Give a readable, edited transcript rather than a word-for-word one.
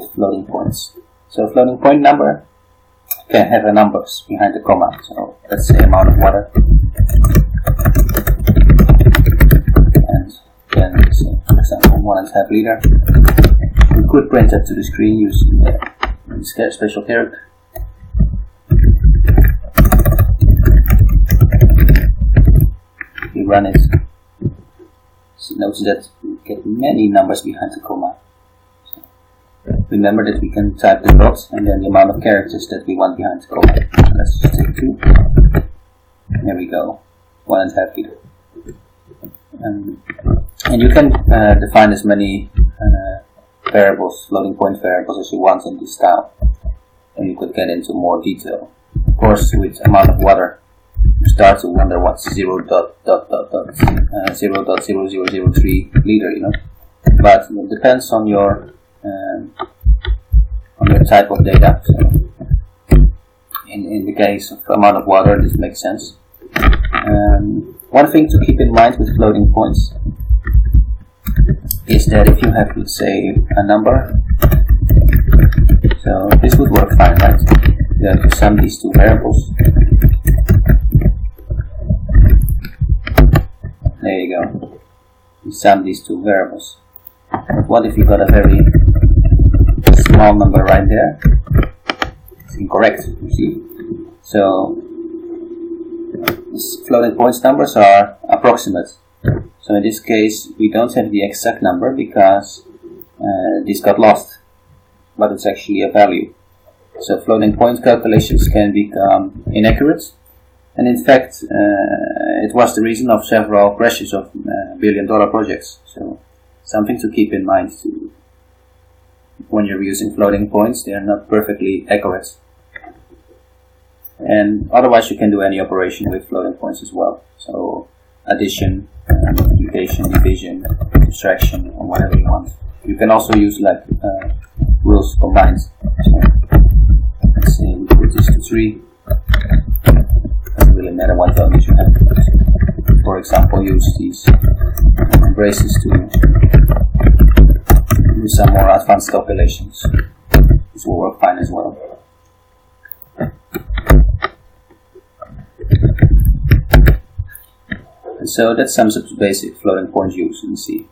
with floating points. So floating point number can have a numbers behind the comma. So let's say amount of water, and then say, for example, 1.5 liter. We could print that to the screen using the special character. If we run it, so notice that we get many numbers behind the comma. So remember that we can type the dot and then the amount of characters that we want behind the comma. So let's just take 2. And there we go, 1.5 liter. And you can define as many variables, floating point variables, as you want in this style. And you could get into more detail. Of course, with amount of water, you start to wonder what's 0.0003 liter, you know. But it depends on your type of data. So in the case of amount of water, this makes sense. One thing to keep in mind with floating points is that if you have, let's say, a number, so this would work fine, right? You have to sum these two variables. There you go. You sum these two variables. But what if you got a very small number right there? It's incorrect, you see. So these floating points numbers are approximate. So in this case, we don't have the exact number because this got lost, but it's actually a value. So floating point calculations can become inaccurate, and in fact, it was the reason of several crashes of billion-dollar projects. So something to keep in mind too. When you're using floating points, they are not perfectly accurate. And otherwise, you can do any operation with floating points as well. So addition, multiplication, division, subtraction, or whatever you want. You can also use like rules combined. So let's say we put this to 3. Doesn't really matter what values you have. For example, use these braces to do some more advanced calculations. This will work fine as well. And so that sums up the basic floating point use in C.